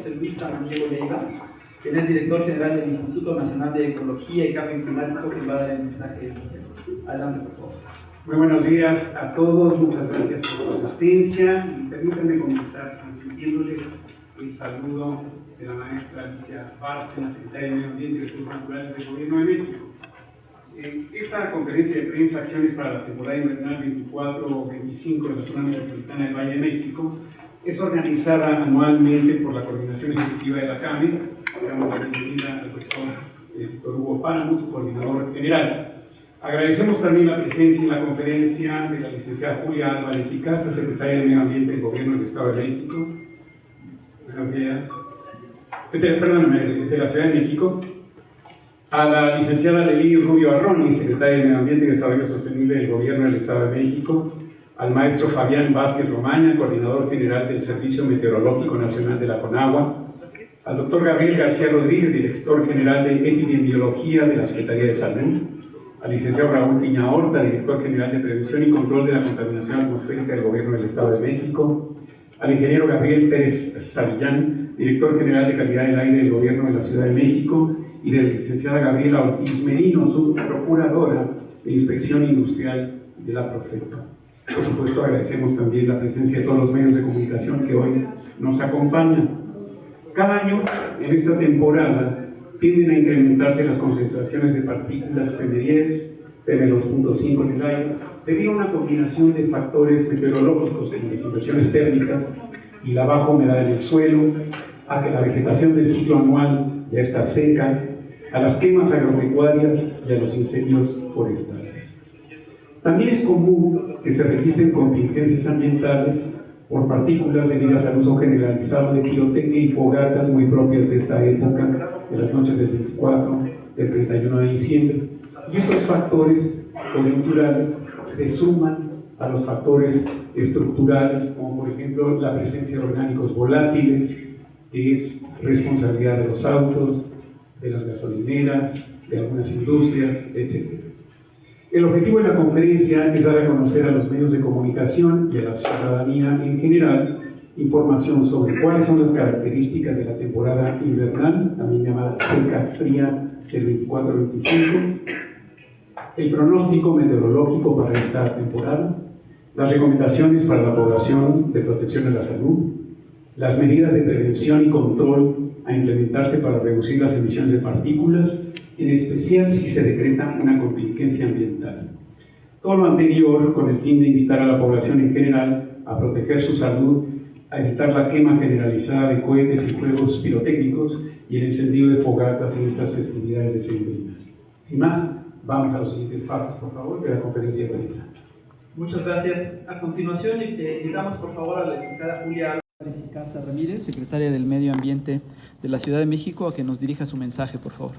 José Luis Samaniego Leiva, quien es director general del Instituto Nacional de Ecología y Cambio Climático, que va a dar el mensaje inicial. Adelante, por favor. Muy buenos días a todos, muchas gracias por su asistencia y permítanme comenzar transmitiéndoles el saludo de la maestra Alicia Bárcena, secretaria de Medio Ambiente y Recursos Naturales del Gobierno de México. Esta conferencia de prensa, Acciones para la temporada invernal 24-25 de la zona metropolitana del Valle de México, es organizada anualmente por la Coordinación Ejecutiva de la CAME. Damos la bienvenida al doctor Hugo Páramo, su coordinador general. Agradecemos también la presencia en la conferencia de la licenciada Julia Álvarez y Casa, secretaria de Medio Ambiente del Gobierno del Estado de México. Buenos días. Perdóname, de la Ciudad de México. A la licenciada Lely Rubio Arroni, secretaria de Medio Ambiente y Desarrollo Sostenible del Gobierno del Estado de México. Al maestro Fabián Vázquez Romaña, coordinador general del Servicio Meteorológico Nacional de la CONAGUA. Al doctor Gabriel García Rodríguez, director general de Epidemiología de la Secretaría de Salud. Al licenciado Raúl Piña Horta, director general de Prevención y Control de la Contaminación Atmosférica del Gobierno del Estado de México. Al ingeniero Gabriel Pérez Savillán, director general de Calidad del Aire del Gobierno de la Ciudad de México, y de la licenciada Gabriela Ortiz Merino, subprocuradora de Inspección Industrial de la Profepa. Por supuesto, agradecemos también la presencia de todos los medios de comunicación que hoy nos acompañan. Cada año, en esta temporada, tienden a incrementarse las concentraciones de partículas PM10, PM2.5 en el aire, debido a una combinación de factores meteorológicos como las inversiones térmicas y la baja humedad en el suelo, a que la vegetación del ciclo anual ya está seca, a las quemas agropecuarias y a los incendios forestales. También es común que se registren contingencias ambientales por partículas debidas al uso generalizado de pirotecnia y fogatas muy propias de esta época, de las noches del 24, del 31 de diciembre. Y estos factores coyunturales se suman a los factores estructurales, como por ejemplo la presencia de orgánicos volátiles, que es responsabilidad de los autos, de las gasolineras, de algunas industrias, etc. El objetivo de la conferencia es dar a conocer a los medios de comunicación y a la ciudadanía en general información sobre cuáles son las características de la temporada invernal, también llamada seca fría del 24-25, el pronóstico meteorológico para esta temporada, las recomendaciones para la población de protección de la salud, las medidas de prevención y control a implementarse para reducir las emisiones de partículas, en especial si se decreta una contingencia ambiental. Todo lo anterior con el fin de invitar a la población en general a proteger su salud, a evitar la quema generalizada de cohetes y fuegos pirotécnicos y el encendido de fogatas en estas festividades decembrinas. Sin más, vamos a los siguientes pasos, por favor, de la conferencia de prensa. Muchas gracias. A continuación, invitamos por favor a la licenciada Julia Álvarez y Casa Ramírez, secretaria del Medio Ambiente de la Ciudad de México, a que nos dirija su mensaje, por favor.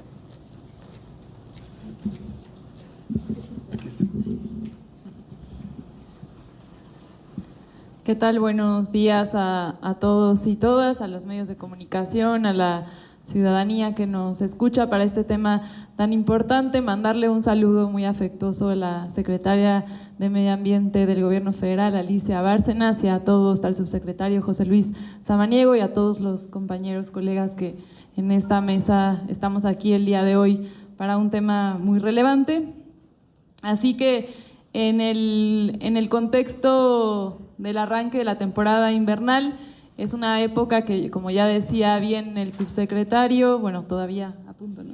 ¿Qué tal? Buenos días a todos y todas, a los medios de comunicación, a la ciudadanía que nos escucha para este tema tan importante. Mandarle un saludo muy afectuoso a la secretaria de Medio Ambiente del Gobierno Federal, Alicia Bárcenas, y a todos, al subsecretario José Luis Samaniego y a todos los compañeros, colegas que en esta mesa estamos aquí el día de hoy para un tema muy relevante. Así que en el contexto del arranque de la temporada invernal, es una época que, como ya decía bien el subsecretario, bueno, todavía a punto, ¿no?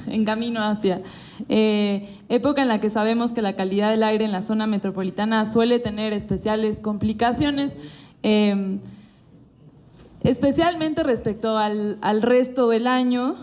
En camino hacia, época en la que sabemos que la calidad del aire en la zona metropolitana suele tener especiales complicaciones, especialmente respecto al resto del año,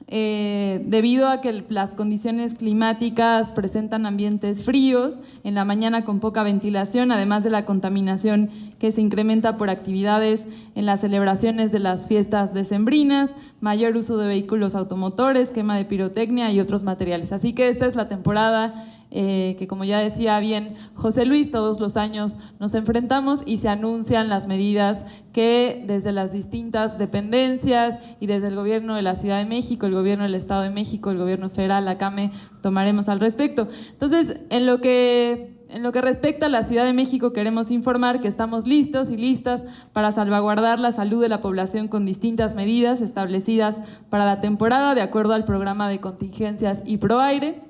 debido a que las condiciones climáticas presentan ambientes fríos, en la mañana con poca ventilación, además de la contaminación que se incrementa por actividades en las celebraciones de las fiestas decembrinas, mayor uso de vehículos automotores, quema de pirotecnia y otros materiales. Así que esta es la temporada que, como ya decía bien José Luis, todos los años nos enfrentamos y se anuncian las medidas que desde las distintas dependencias y desde el gobierno de la Ciudad de México, el gobierno del Estado de México, el gobierno federal, la CAME, tomaremos al respecto. Entonces, en lo que En lo que respecta a la Ciudad de México, queremos informar que estamos listos y listas para salvaguardar la salud de la población con distintas medidas establecidas para la temporada de acuerdo al programa de contingencias y ProAire.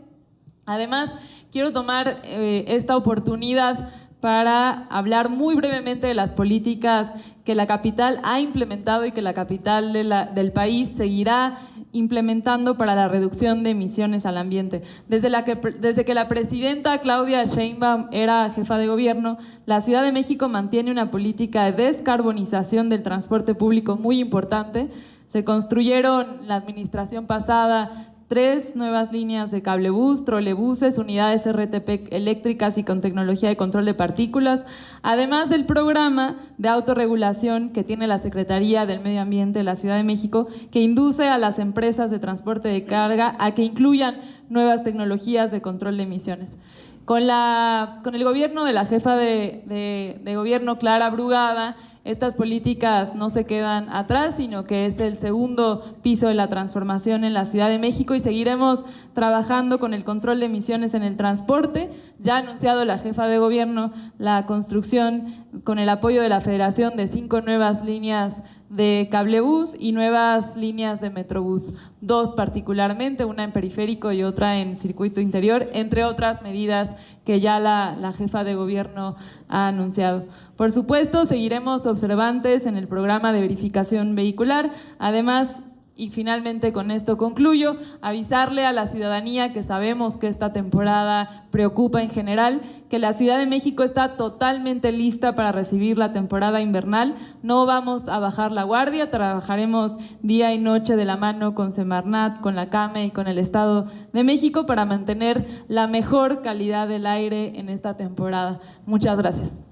Además, quiero tomar esta oportunidad para hablar muy brevemente de las políticas que la capital ha implementado y que la capital del país seguirá implementando para la reducción de emisiones al ambiente. Desde que la presidenta Claudia Sheinbaum era jefa de gobierno, la Ciudad de México mantiene una política de descarbonización del transporte público muy importante. Se construyeron la administración pasada 3 nuevas líneas de cablebús, trolebuses, unidades RTP eléctricas y con tecnología de control de partículas, además del programa de autorregulación que tiene la Secretaría del Medio Ambiente de la Ciudad de México, que induce a las empresas de transporte de carga a que incluyan nuevas tecnologías de control de emisiones. Con el gobierno de la jefa de gobierno, Clara Brugada, estas políticas no se quedan atrás, sino que es el segundo piso de la transformación en la Ciudad de México y seguiremos trabajando con el control de emisiones en el transporte. Ya ha anunciado la jefa de gobierno la construcción con el apoyo de la Federación de 5 nuevas líneas de cablebús y nuevas líneas de metrobús, 2 particularmente, una en periférico y otra en circuito interior, entre otras medidas que ya la jefa de gobierno ha anunciado. Por supuesto, seguiremos observantes en el programa de verificación vehicular. Además, y finalmente con esto concluyo, avisarle a la ciudadanía que sabemos que esta temporada preocupa en general, que la Ciudad de México está totalmente lista para recibir la temporada invernal. No vamos a bajar la guardia, trabajaremos día y noche de la mano con Semarnat, con la CAME y con el Estado de México para mantener la mejor calidad del aire en esta temporada. Muchas gracias.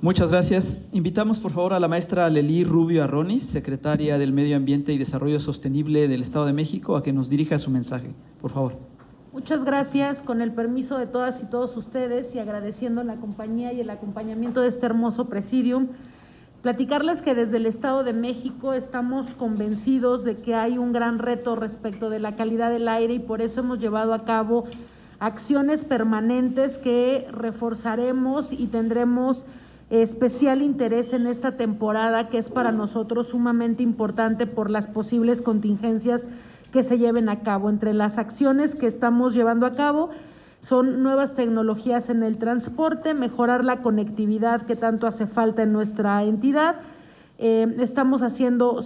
Muchas gracias. Invitamos por favor a la maestra Lely Rubio Arronis, secretaria del Medio Ambiente y Desarrollo Sostenible del Estado de México, a que nos dirija su mensaje. Por favor. Muchas gracias, con el permiso de todas y todos ustedes y agradeciendo la compañía y el acompañamiento de este hermoso presidium, platicarles que desde el Estado de México estamos convencidos de que hay un gran reto respecto de la calidad del aire y por eso hemos llevado a cabo acciones permanentes que reforzaremos y tendremos especial interés en esta temporada, que es para nosotros sumamente importante por las posibles contingencias que se lleven a cabo. Entre las acciones que estamos llevando a cabo son nuevas tecnologías en el transporte, mejorar la conectividad que tanto hace falta en nuestra entidad. Estamos haciendo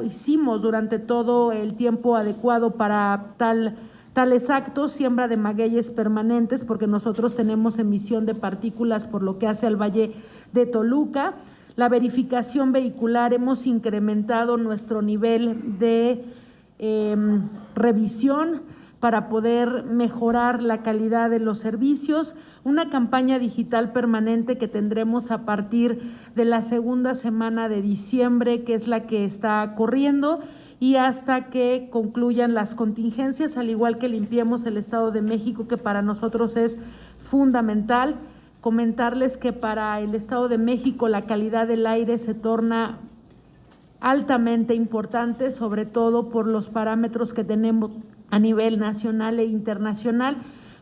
hicimos durante todo el tiempo adecuado para tales actos, siembra de magueyes permanentes, porque nosotros tenemos emisión de partículas por lo que hace al Valle de Toluca. La verificación vehicular, hemos incrementado nuestro nivel de revisión para poder mejorar la calidad de los servicios. Una campaña digital permanente que tendremos a partir de la segunda semana de diciembre, que es la que está corriendo, y hasta que concluyan las contingencias, al igual que limpiemos el Estado de México, que para nosotros es fundamental. Comentarles que para el Estado de México la calidad del aire se torna altamente importante, sobre todo por los parámetros que tenemos a nivel nacional e internacional,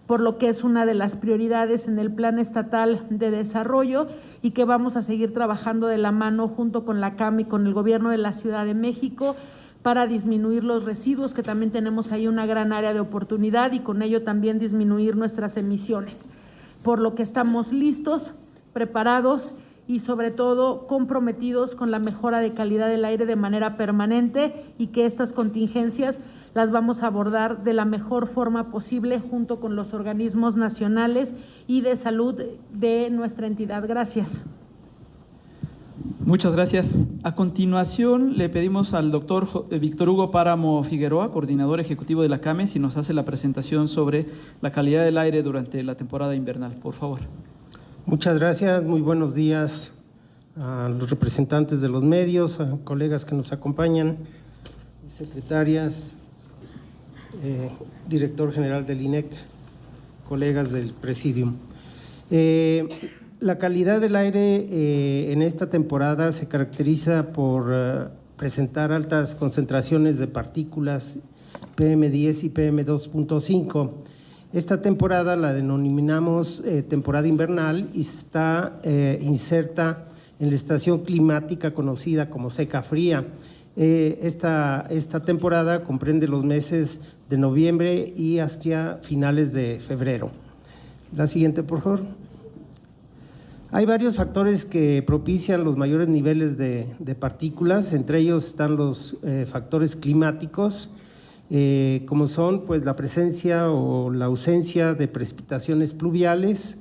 por lo que es una de las prioridades en el Plan Estatal de Desarrollo y que vamos a seguir trabajando de la mano junto con la CAM y con el Gobierno de la Ciudad de México para disminuir los residuos, que también tenemos ahí una gran área de oportunidad, y con ello también disminuir nuestras emisiones. Por lo que estamos listos, preparados y sobre todo comprometidos con la mejora de calidad del aire de manera permanente, y que estas contingencias las vamos a abordar de la mejor forma posible junto con los organismos nacionales y de salud de nuestra entidad. Gracias. Muchas gracias. A continuación, le pedimos al doctor Víctor Hugo Páramo Figueroa, coordinador ejecutivo de la CAME, si nos hace la presentación sobre la calidad del aire durante la temporada invernal, por favor. Muchas gracias, muy buenos días a los representantes de los medios, a colegas que nos acompañan, secretarias, director general del INEC, colegas del Presidium. La calidad del aire en esta temporada se caracteriza por presentar altas concentraciones de partículas PM10 y PM2.5, Esta temporada la denominamos temporada invernal y está inserta en la estación climática conocida como seca fría. Esta temporada comprende los meses de noviembre y hasta finales de febrero. La siguiente, por favor. Hay varios factores que propician los mayores niveles de partículas, entre ellos están los factores climáticos, como son pues la presencia o la ausencia de precipitaciones pluviales,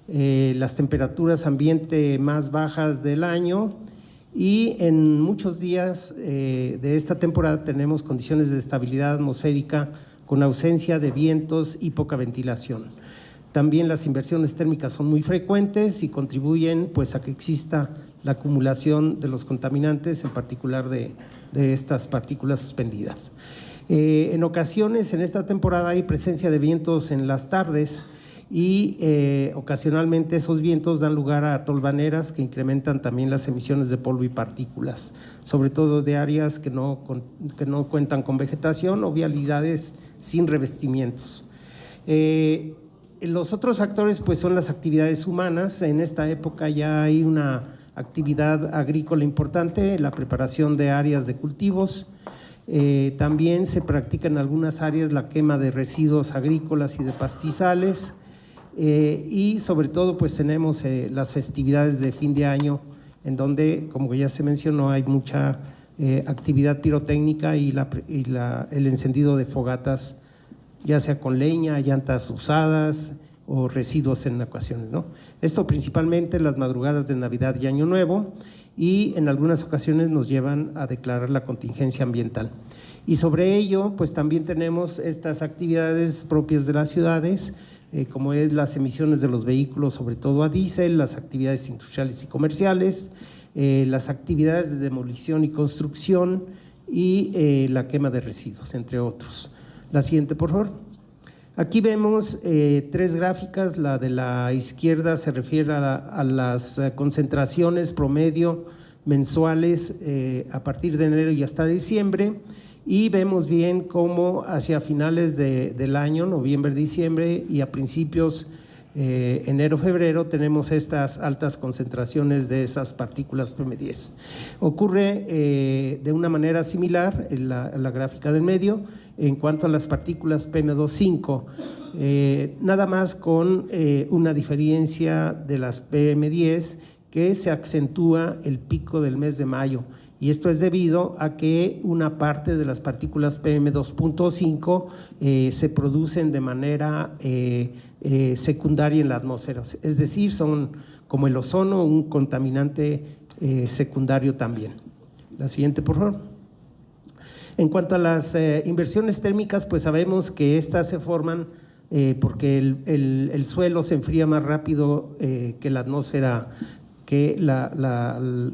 las temperaturas ambiente más bajas del año, y en muchos días de esta temporada tenemos condiciones de estabilidad atmosférica con ausencia de vientos y poca ventilación. También las inversiones térmicas son muy frecuentes y contribuyen pues a que exista la acumulación de los contaminantes, en particular de estas partículas suspendidas. En ocasiones en esta temporada hay presencia de vientos en las tardes y ocasionalmente esos vientos dan lugar a tolvaneras que incrementan también las emisiones de polvo y partículas, sobre todo de áreas que no cuentan con vegetación o vialidades sin revestimientos. Los otros factores pues son las actividades humanas. En esta época ya hay una actividad agrícola importante, la preparación de áreas de cultivos. También se practica en algunas áreas la quema de residuos agrícolas y de pastizales, y sobre todo pues tenemos las festividades de fin de año, en donde, como ya se mencionó, hay mucha actividad pirotécnica y el encendido de fogatas, ya sea con leña, llantas usadas o residuos en ocasiones, ¿no? Esto principalmente en las madrugadas de Navidad y Año Nuevo, y en algunas ocasiones nos llevan a declarar la contingencia ambiental. Y sobre ello, pues también tenemos estas actividades propias de las ciudades, como es las emisiones de los vehículos, sobre todo a diésel, las actividades industriales y comerciales, las actividades de demolición y construcción y la quema de residuos, entre otros. La siguiente, por favor. Aquí vemos tres gráficas. La de la izquierda se refiere a las concentraciones promedio mensuales a partir de enero y hasta diciembre, y vemos bien cómo hacia finales del año, noviembre, diciembre, y a principios enero, febrero, tenemos estas altas concentraciones de esas partículas PM10. Ocurre de una manera similar en la gráfica del medio en cuanto a las partículas PM2.5, nada más con una diferencia de las PM10, que se acentúa el pico del mes de mayo, y esto es debido a que una parte de las partículas PM2.5 se producen de manera secundaria en la atmósfera, es decir, son como el ozono, un contaminante secundario también. La siguiente, por favor. En cuanto a las inversiones térmicas, pues sabemos que estas se forman porque el suelo se enfría más rápido que la atmósfera que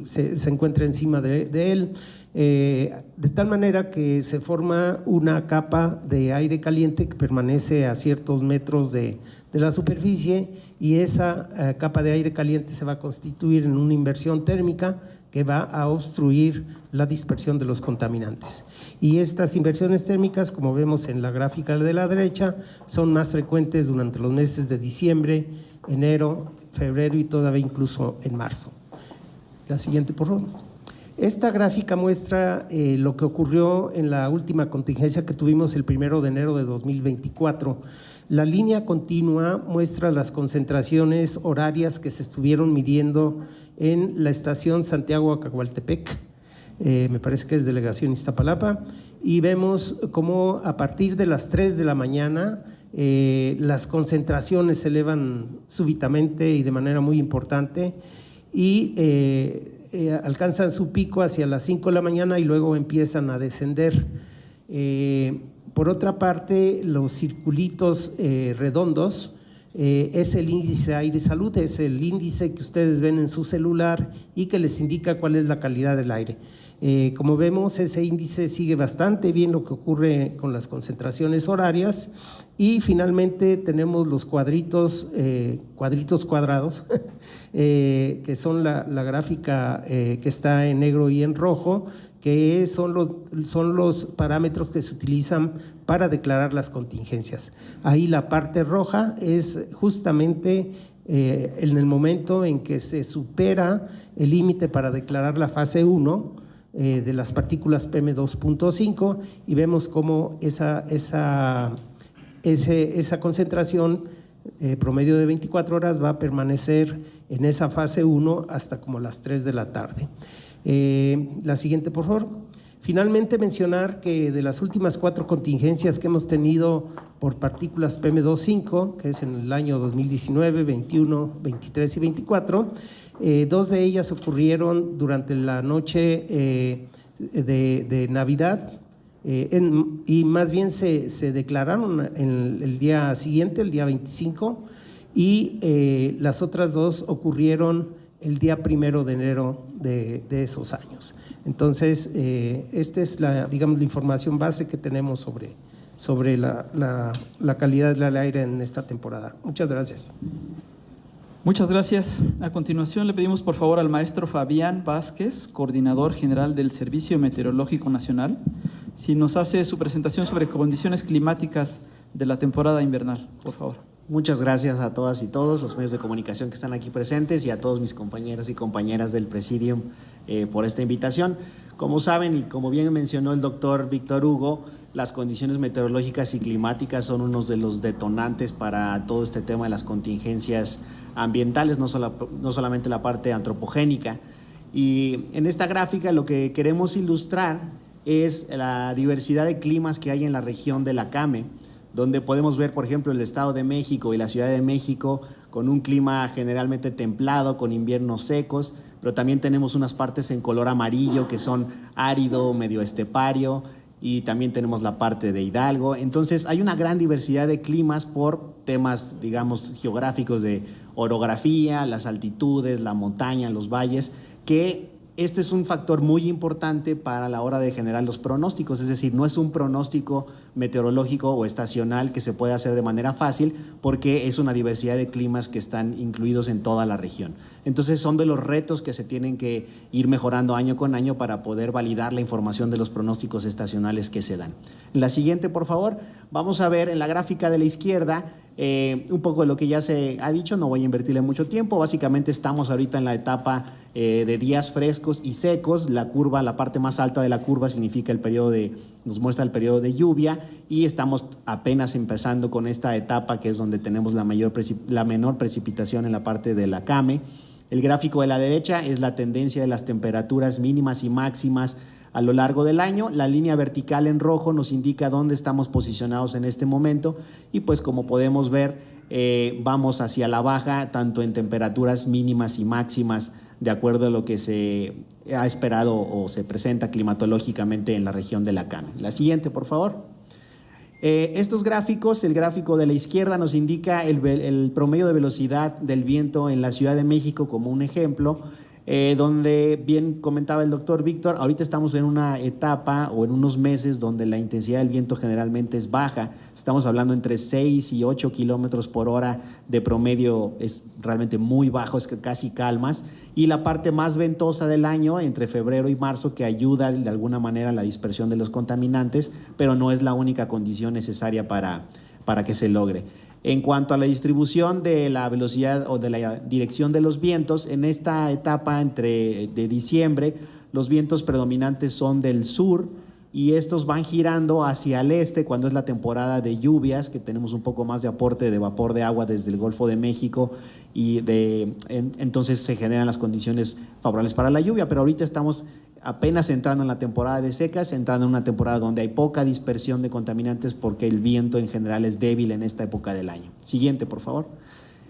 se encuentra encima de él, de tal manera que se forma una capa de aire caliente que permanece a ciertos metros de la superficie, y esa capa de aire caliente se va a constituir en una inversión térmica que va a obstruir la dispersión de los contaminantes. Y estas inversiones térmicas, como vemos en la gráfica de la derecha, son más frecuentes durante los meses de diciembre, enero, febrero y todavía incluso en marzo. La siguiente, por favor. Esta gráfica muestra lo que ocurrió en la última contingencia que tuvimos el 1 de enero de 2024. La línea continua muestra las concentraciones horarias que se estuvieron midiendo en la estación Santiago-Acahualtepec, me parece que es delegación Iztapalapa, y vemos cómo a partir de las 3 de la mañana las concentraciones se elevan súbitamente y de manera muy importante, y alcanzan su pico hacia las 5 de la mañana y luego empiezan a descender. Por otra parte, los circulitos redondos es el índice aire salud, es el índice que ustedes ven en su celular y que les indica cuál es la calidad del aire. Como vemos, ese índice sigue bastante bien lo que ocurre con las concentraciones horarias y finalmente tenemos los cuadritos cuadrados, que son la gráfica que está en negro y en rojo, que son los parámetros que se utilizan para declarar las contingencias. Ahí la parte roja es justamente en el momento en que se supera el límite para declarar la fase 1 de las partículas PM2.5 y vemos cómo esa concentración promedio de 24 horas va a permanecer en esa fase 1 hasta como las 3 de la tarde. La siguiente, por favor. Finalmente, mencionar que de las últimas 4 contingencias que hemos tenido por partículas PM2.5, que es en el año 2019, 21, 23 y 24, 2 de ellas ocurrieron durante la noche de Navidad y más bien se declararon en el día siguiente, el día 25, y las otras 2 ocurrieron el día 1 de enero de esos años. Entonces, esta es la información base que tenemos sobre la calidad del aire en esta temporada. Muchas gracias. Muchas gracias. A continuación le pedimos por favor al maestro Fabián Vázquez, coordinador general del Servicio Meteorológico Nacional, si nos hace su presentación sobre condiciones climáticas de la temporada invernal, por favor. Muchas gracias a todas y todos los medios de comunicación que están aquí presentes y a todos mis compañeros y compañeras del Presidium por esta invitación. Como saben y como bien mencionó el doctor Víctor Hugo, las condiciones meteorológicas y climáticas son unos de los detonantes para todo este tema de las contingencias ambientales, no solamente la parte antropogénica. Y en esta gráfica lo que queremos ilustrar es la diversidad de climas que hay en la región de la CAME, donde podemos ver, por ejemplo, el Estado de México y la Ciudad de México con un clima generalmente templado, con inviernos secos, pero también tenemos unas partes en color amarillo que son árido, medio estepario, y también tenemos la parte de Hidalgo. Entonces hay una gran diversidad de climas por temas, digamos, geográficos de orografía, las altitudes, la montaña, los valles, que este es un factor muy importante para la hora de generar los pronósticos, es decir, no es un pronóstico meteorológico o estacional que se puede hacer de manera fácil porque es una diversidad de climas que están incluidos en toda la región. Entonces son de los retos que se tienen que ir mejorando año con año para poder validar la información de los pronósticos estacionales que se dan. En la siguiente, por favor, vamos a ver en la gráfica de la izquierda un poco de lo que ya se ha dicho, no voy a invertirle mucho tiempo. Básicamente estamos ahorita en la etapa de días frescos y secos. La curva, la parte más alta de la curva significa nos muestra el periodo de lluvia y estamos apenas empezando con esta etapa que es donde tenemos la menor precipitación en la parte de la CAME. El gráfico de la derecha es la tendencia de las temperaturas mínimas y máximas a lo largo del año. La línea vertical en rojo nos indica dónde estamos posicionados en este momento y pues como podemos ver vamos hacia la baja tanto en temperaturas mínimas y máximas de acuerdo a lo que se ha esperado o se presenta climatológicamente en la región de la CAME. La siguiente, por favor. Estos gráficos, el gráfico de la izquierda nos indica el promedio de velocidad del viento en la Ciudad de México como un ejemplo, donde bien comentaba el doctor Víctor, ahorita estamos en una etapa o en unos meses donde la intensidad del viento generalmente es baja, estamos hablando entre 6 y 8 kilómetros por hora de promedio, es realmente muy bajo, es casi calmas, y la parte más ventosa del año entre febrero y marzo que ayuda de alguna manera a la dispersión de los contaminantes, pero no es la única condición necesaria para que se logre. En cuanto a la distribución de la velocidad o de la dirección de los vientos, en esta etapa de diciembre, los vientos predominantes son del sur y estos van girando hacia el este cuando es la temporada de lluvias, que tenemos un poco más de aporte de vapor de agua desde el Golfo de México y entonces se generan las condiciones favorables para la lluvia, pero ahorita estamos apenas entrando en la temporada de secas, entrando en una temporada donde hay poca dispersión de contaminantes porque el viento en general es débil en esta época del año. Siguiente, por favor.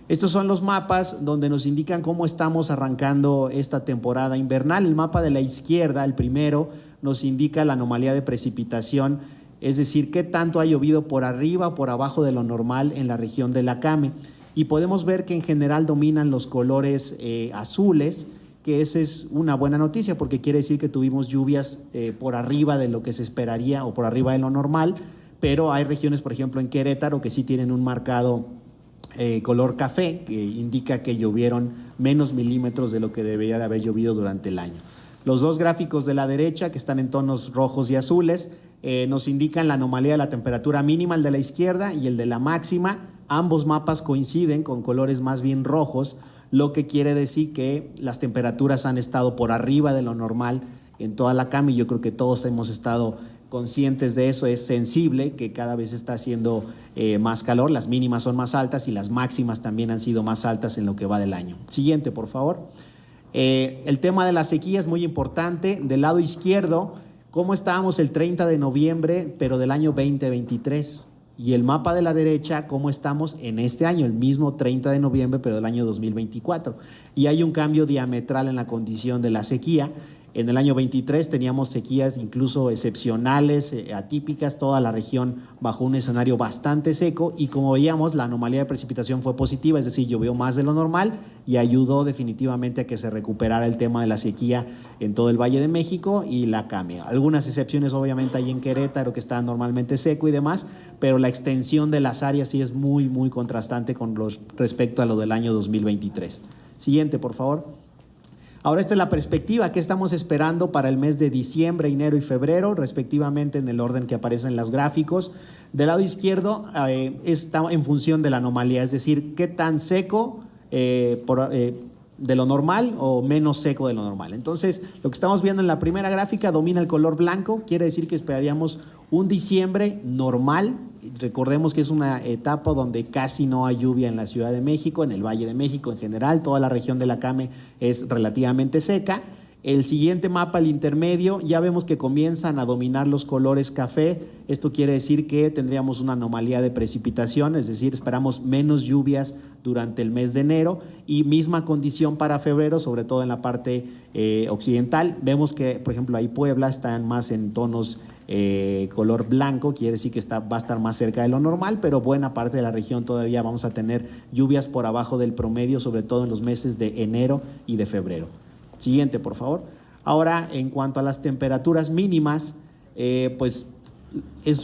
Estos son los mapas donde nos indican cómo estamos arrancando esta temporada invernal. El mapa de la izquierda, el primero, nos indica la anomalía de precipitación, es decir, qué tanto ha llovido por arriba o por abajo de lo normal en la región de la CAME. Y podemos ver que en general dominan los colores azules, que esa es una buena noticia porque quiere decir que tuvimos lluvias por arriba de lo que se esperaría o por arriba de lo normal, pero hay regiones, por ejemplo en Querétaro, que sí tienen un marcado color café, que indica que llovieron menos milímetros de lo que debería de haber llovido durante el año. Los dos gráficos de la derecha, que están en tonos rojos y azules, nos indican la anomalía de la temperatura mínima, el de la izquierda y el de la máxima. Ambos mapas coinciden con colores más bien rojos, lo que quiere decir que las temperaturas han estado por arriba de lo normal en toda la CAM, y yo creo que todos hemos estado conscientes de eso. Es sensible que cada vez está haciendo más calor, las mínimas son más altas y las máximas también han sido más altas en lo que va del año. Siguiente, por favor. El tema de la sequía es muy importante. Del lado izquierdo, ¿cómo estábamos el 30 de noviembre, pero del año 2023? Y el mapa de la derecha, ¿cómo estamos en este año? El mismo 30 de noviembre, pero del año 2024. Y hay un cambio diametral en la condición de la sequía. En el año 23 teníamos sequías incluso excepcionales, atípicas, toda la región bajo un escenario bastante seco, y como veíamos la anomalía de precipitación fue positiva, es decir, llovió más de lo normal y ayudó definitivamente a que se recuperara el tema de la sequía en todo el Valle de México y la CAME. Algunas excepciones obviamente hay en Querétaro, que está normalmente seco y demás, pero la extensión de las áreas sí es muy contrastante con respecto a lo del año 2023. Siguiente, por favor. Ahora esta es la perspectiva que estamos esperando para el mes de diciembre, enero y febrero, respectivamente en el orden que aparece en los gráficos. Del lado izquierdo está en función de la anomalía, es decir, qué tan seco de lo normal o menos seco de lo normal. Entonces, lo que estamos viendo en la primera gráfica domina el color blanco, quiere decir que esperaríamos un diciembre normal. Recordemos que es una etapa donde casi no hay lluvia en la Ciudad de México, en el Valle de México en general, toda la región de la CAME es relativamente seca. El siguiente mapa, el intermedio, ya vemos que comienzan a dominar los colores café. Esto quiere decir que tendríamos una anomalía de precipitación, es decir, esperamos menos lluvias durante el mes de enero, y misma condición para febrero, sobre todo en la parte occidental. Vemos que, por ejemplo, ahí Puebla está más en tonos color blanco, quiere decir que va a estar más cerca de lo normal, pero buena parte de la región todavía vamos a tener lluvias por abajo del promedio, sobre todo en los meses de enero y de febrero. Siguiente, por favor. Ahora, en cuanto a las temperaturas mínimas, pues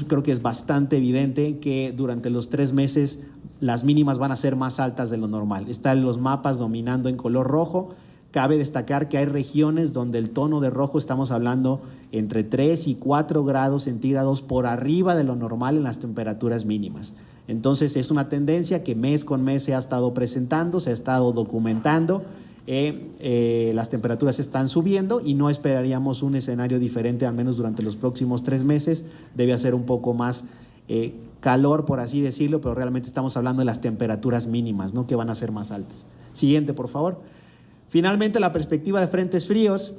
creo que es bastante evidente que durante los 3 meses las mínimas van a ser más altas de lo normal. Están los mapas dominando en color rojo. Cabe destacar que hay regiones donde el tono de rojo estamos hablando entre 3 y 4 grados centígrados por arriba de lo normal en las temperaturas mínimas. Entonces es una tendencia que mes con mes se ha estado presentando, se ha estado documentando. Las temperaturas están subiendo y no esperaríamos un escenario diferente, al menos durante los próximos 3 meses. Debe hacer un poco más calor, por así decirlo, pero realmente estamos hablando de las temperaturas mínimas, ¿no?, que van a ser más altas. Siguiente, por favor. Finalmente, la perspectiva de frentes fríos.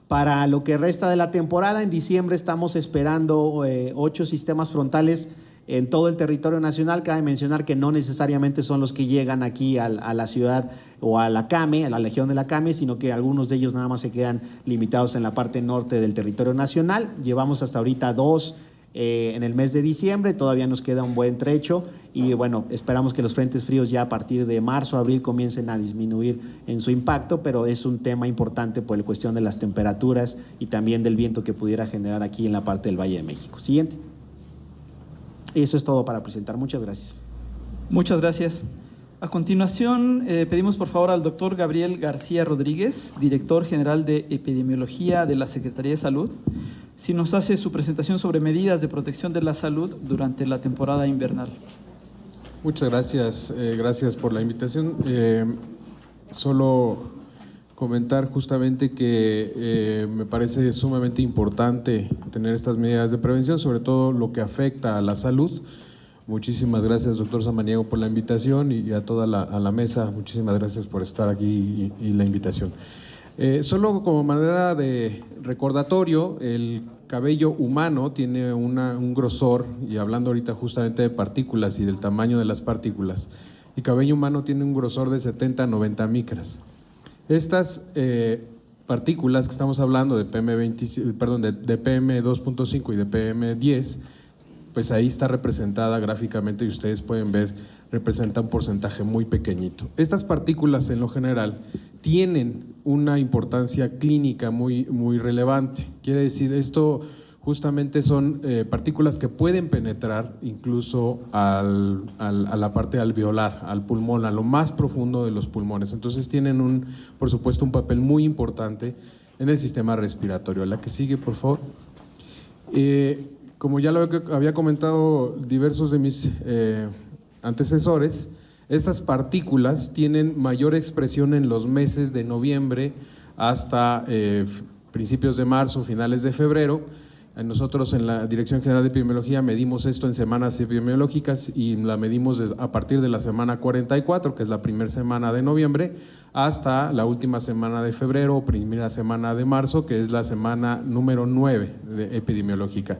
Para lo que resta de la temporada, en diciembre estamos esperando 8 sistemas frontales en todo el territorio nacional. Cabe mencionar que no necesariamente son los que llegan aquí a la ciudad o a la CAME, a la región de la CAME, sino que algunos de ellos nada más se quedan limitados en la parte norte del territorio nacional. Llevamos hasta ahorita 2 en el mes de diciembre, todavía nos queda un buen trecho y bueno, esperamos que los frentes fríos ya a partir de marzo, abril comiencen a disminuir en su impacto, pero es un tema importante por la cuestión de las temperaturas y también del viento que pudiera generar aquí en la parte del Valle de México. Siguiente. Eso es todo para presentar. Muchas gracias. Muchas gracias. A continuación, pedimos por favor al doctor Gabriel García Rodríguez, director general de Epidemiología de la Secretaría de Salud, si nos hace su presentación sobre medidas de protección de la salud durante la temporada invernal. Muchas gracias, gracias por la invitación. Solo comentar justamente que me parece sumamente importante tener estas medidas de prevención, sobre todo lo que afecta a la salud. Muchísimas gracias, doctor Samaniego, por la invitación y a toda la mesa. Muchísimas gracias por estar aquí y la invitación. Solo como manera de recordatorio, el cabello humano tiene un grosor, y hablando ahorita justamente de partículas y del tamaño de las partículas, el cabello humano tiene un grosor de 70 a 90 micras. Estas partículas que estamos hablando de de PM2.5 y de PM10, pues ahí está representada gráficamente y ustedes pueden ver, representa un porcentaje muy pequeñito. Estas partículas en lo general tienen una importancia clínica muy relevante. Quiere decir, esto justamente son partículas que pueden penetrar incluso a la parte alveolar, al pulmón, a lo más profundo de los pulmones. Entonces tienen por supuesto, un papel muy importante en el sistema respiratorio. La que sigue, por favor. Como ya lo había comentado diversos de mis antecesores, estas partículas tienen mayor expresión en los meses de noviembre hasta principios de marzo, finales de febrero. Nosotros en la Dirección General de Epidemiología medimos esto en semanas epidemiológicas y la medimos a partir de la semana 44, que es la primera semana de noviembre, hasta la última semana de febrero o primera semana de marzo, que es la semana número 9 epidemiológica.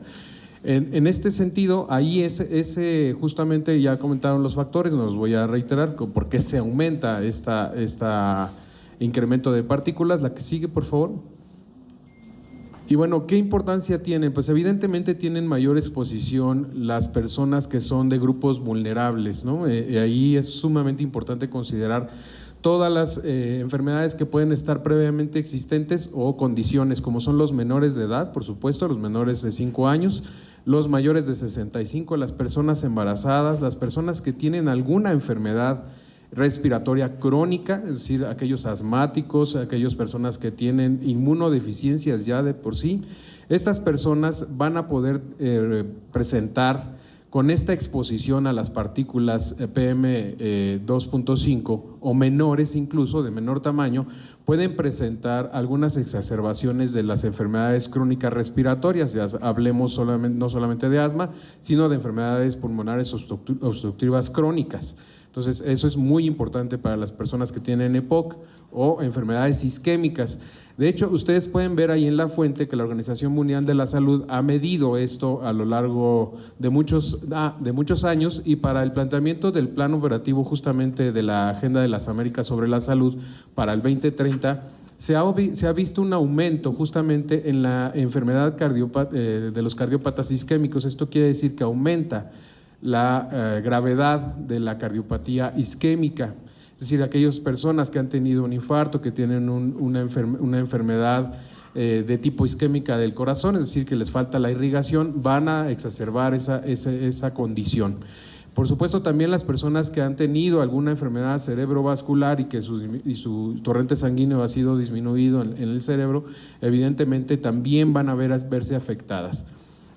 En este sentido, ahí justamente ya comentaron los factores, no los voy a reiterar, por qué se aumenta este incremento de partículas. La que sigue, por favor. Y bueno, ¿qué importancia tienen? Pues evidentemente tienen mayor exposición las personas que son de grupos vulnerables, ¿no? Ahí es sumamente importante considerar todas las enfermedades que pueden estar previamente existentes o condiciones, como son los menores de edad, por supuesto, los menores de 5 años, los mayores de 65, las personas embarazadas, las personas que tienen alguna enfermedad respiratoria crónica, es decir, aquellos asmáticos, aquellas personas que tienen inmunodeficiencias ya de por sí. Estas personas van a poder presentar con esta exposición a las partículas PM2.5 o menores incluso, de menor tamaño, pueden presentar algunas exacerbaciones de las enfermedades crónicas respiratorias, ya hablemos no solamente de asma, sino de enfermedades pulmonares obstructivas crónicas. Entonces, eso es muy importante para las personas que tienen EPOC o enfermedades isquémicas. De hecho, ustedes pueden ver ahí en la fuente que la Organización Mundial de la Salud ha medido esto a lo largo de muchos años, y para el planteamiento del plan operativo justamente de la Agenda de las Américas sobre la Salud para el 2030, se ha visto un aumento justamente en la enfermedad de los cardiópatas isquémicos. Esto quiere decir que aumenta la gravedad de la cardiopatía isquémica, es decir, aquellas personas que han tenido un infarto, que tienen una enfermedad de tipo isquémica del corazón, es decir, que les falta la irrigación, van a exacerbar esa condición. Por supuesto, también las personas que han tenido alguna enfermedad cerebrovascular y que su torrente sanguíneo ha sido disminuido en el cerebro, evidentemente también van a verse afectadas.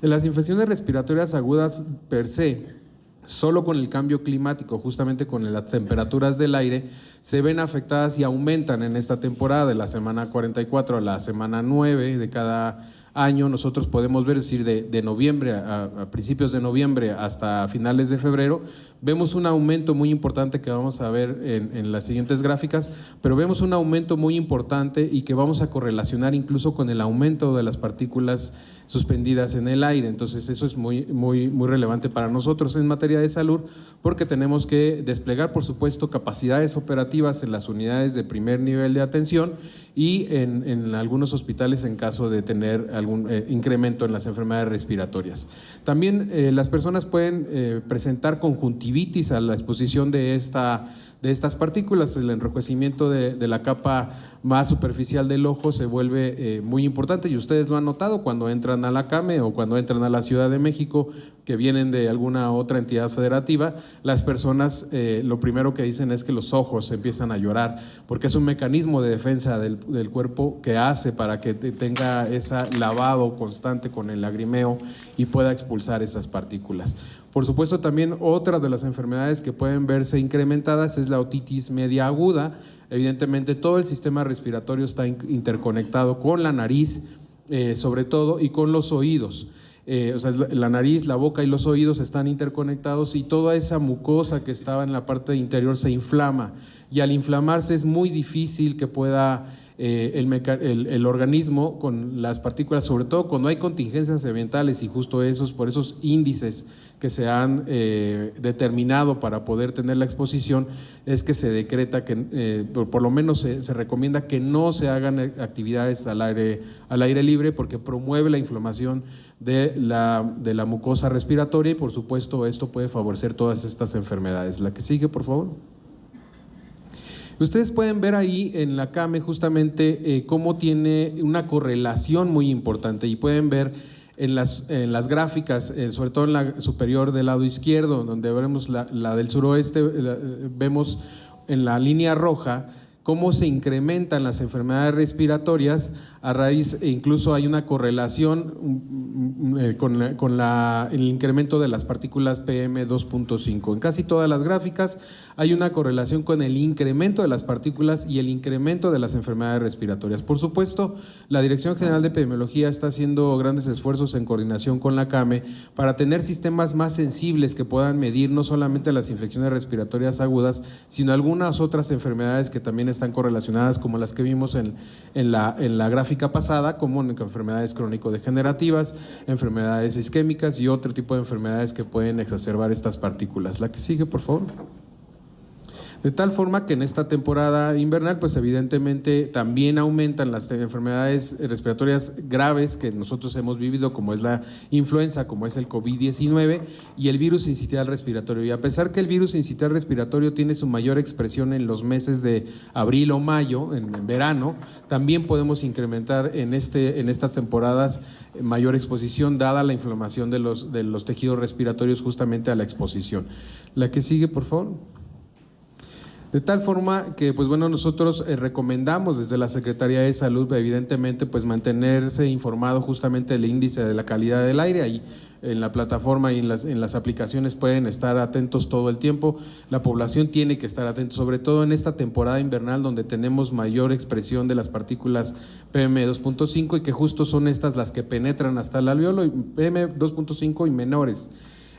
En las infecciones respiratorias agudas per se, solo con el cambio climático, justamente con las temperaturas del aire, se ven afectadas y aumentan en esta temporada, de la semana 44 a la semana 9 de cada año. Nosotros podemos ver, es decir, de noviembre a principios de noviembre hasta finales de febrero, vemos un aumento muy importante que vamos a ver en las siguientes gráficas, pero vemos un aumento muy importante y que vamos a correlacionar incluso con el aumento de las partículas suspendidas en el aire. Entonces eso es muy relevante para nosotros en materia de salud, porque tenemos que desplegar, por supuesto, capacidades operativas en las unidades de primer nivel de atención y en algunos hospitales en caso de tener algún incremento en las enfermedades respiratorias. También las personas pueden presentar conjuntivitis a la exposición de estas partículas. El enrojecimiento de la capa más superficial del ojo se vuelve muy importante, y ustedes lo han notado cuando entran a la CAME o cuando entran a la Ciudad de México, que vienen de alguna otra entidad federativa. Las personas lo primero que dicen es que los ojos empiezan a llorar, porque es un mecanismo de defensa del cuerpo que hace para que tenga ese lavado constante con el lagrimeo y pueda expulsar esas partículas. Por supuesto, también otra de las enfermedades que pueden verse incrementadas es la otitis media aguda. Evidentemente, todo el sistema respiratorio está interconectado con la nariz, sobre todo, y con los oídos. O sea, la nariz, la boca y los oídos están interconectados, y toda esa mucosa que estaba en la parte interior se inflama, y al inflamarse es muy difícil que pueda el organismo con las partículas, sobre todo cuando hay contingencias ambientales, y justo por esos índices que se han determinado para poder tener la exposición, es que se decreta que por lo menos se recomienda que no se hagan actividades al aire libre, porque promueve la inflamación de la mucosa respiratoria, y por supuesto esto puede favorecer todas estas enfermedades. La que sigue, por favor. Ustedes pueden ver ahí en la CAME justamente cómo tiene una correlación muy importante y pueden ver en las gráficas, sobre todo en la superior del lado izquierdo, donde veremos la del suroeste, vemos en la línea roja cómo se incrementan las enfermedades respiratorias a raíz, e incluso hay una correlación con el incremento de las partículas PM2.5. En casi todas las gráficas hay una correlación con el incremento de las partículas y el incremento de las enfermedades respiratorias. Por supuesto, la Dirección General de Epidemiología está haciendo grandes esfuerzos en coordinación con la CAME para tener sistemas más sensibles que puedan medir no solamente las infecciones respiratorias agudas, sino algunas otras enfermedades que también están correlacionadas, como las que vimos en la gráfica pasada, como enfermedades crónico-degenerativas, enfermedades isquémicas y otro tipo de enfermedades que pueden exacerbar estas partículas. La que sigue, por favor. De tal forma que en esta temporada invernal, pues evidentemente también aumentan las enfermedades respiratorias graves que nosotros hemos vivido, como es la influenza, como es el COVID-19 y el virus sincitial respiratorio. Y a pesar que el virus sincitial respiratorio tiene su mayor expresión en los meses de abril o mayo, en verano, también podemos incrementar en estas temporadas mayor exposición, dada la inflamación de los tejidos respiratorios justamente a la exposición. La que sigue, por favor. De tal forma que, pues bueno, nosotros recomendamos desde la Secretaría de Salud, evidentemente, pues mantenerse informado justamente del índice de la calidad del aire. Ahí en la plataforma y en las aplicaciones pueden estar atentos todo el tiempo. La población tiene que estar atenta, sobre todo en esta temporada invernal donde tenemos mayor expresión de las partículas PM2.5 y que justo son estas las que penetran hasta el alveolo, y PM2.5 y menores.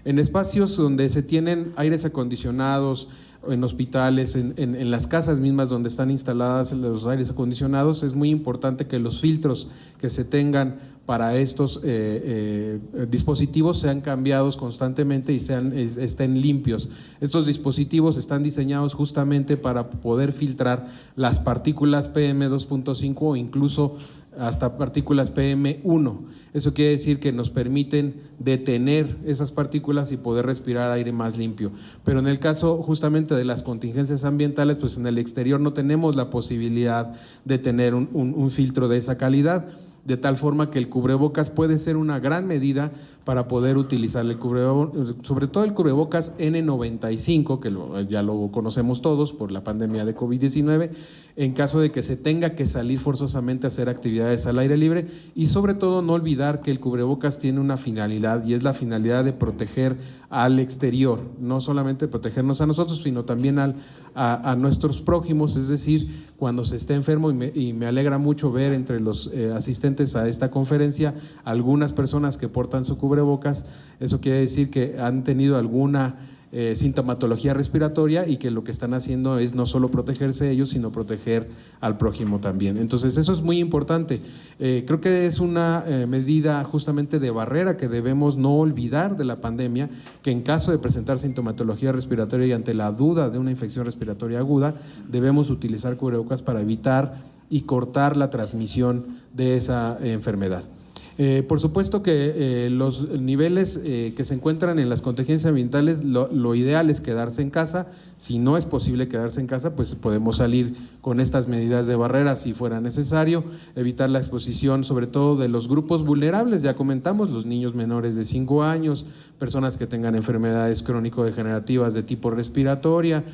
En espacios donde se tienen aires acondicionados, en hospitales, en las casas mismas donde están instaladas los aires acondicionados, es muy importante que los filtros que se tengan para estos dispositivos sean cambiados constantemente y estén limpios. Estos dispositivos están diseñados justamente para poder filtrar las partículas PM2.5 o incluso hasta partículas PM1. Eso quiere decir que nos permiten detener esas partículas y poder respirar aire más limpio. Pero en el caso justamente de las contingencias ambientales, pues en el exterior no tenemos la posibilidad de tener un filtro de esa calidad, de tal forma que el cubrebocas puede ser una gran medida para poder utilizar el cubrebocas, sobre todo el cubrebocas N95, que ya lo conocemos todos por la pandemia de COVID-19, en caso de que se tenga que salir forzosamente a hacer actividades al aire libre, y sobre todo no olvidar que el cubrebocas tiene una finalidad, y es la finalidad de proteger al exterior, no solamente protegernos a nosotros, sino también a nuestros prójimos, es decir, cuando se esté enfermo, y me alegra mucho ver entre los asistentes a esta conferencia algunas personas que portan su cubrebocas. Eso quiere decir que han tenido alguna sintomatología respiratoria y que lo que están haciendo es no solo protegerse ellos, sino proteger al prójimo también. Entonces eso es muy importante. Creo que es una medida justamente de barrera que debemos no olvidar de la pandemia, que en caso de presentar sintomatología respiratoria y ante la duda de una infección respiratoria aguda, debemos utilizar cubrebocas para evitar y cortar la transmisión de esa enfermedad. Por supuesto que los niveles que se encuentran en las contingencias ambientales, lo ideal es quedarse en casa. Si no es posible quedarse en casa, pues podemos salir con estas medidas de barrera si fuera necesario, evitar la exposición sobre todo de los grupos vulnerables, ya comentamos, los niños menores de 5 años, personas que tengan enfermedades crónico-degenerativas de tipo respiratoria,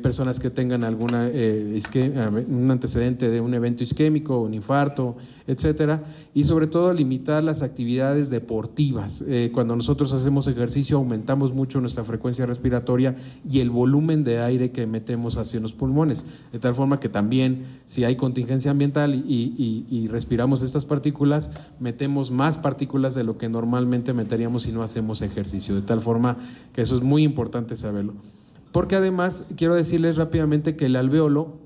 personas que tengan un antecedente de un evento isquémico, un infarto, etcétera, y sobre todo limitar las actividades deportivas. Cuando nosotros hacemos ejercicio aumentamos mucho nuestra frecuencia respiratoria y el volumen de aire que metemos hacia los pulmones, de tal forma que también si hay contingencia ambiental y respiramos estas partículas, metemos más partículas de lo que normalmente meteríamos si no hacemos ejercicio, de tal forma que eso es muy importante saberlo. Porque además quiero decirles rápidamente que el alvéolo,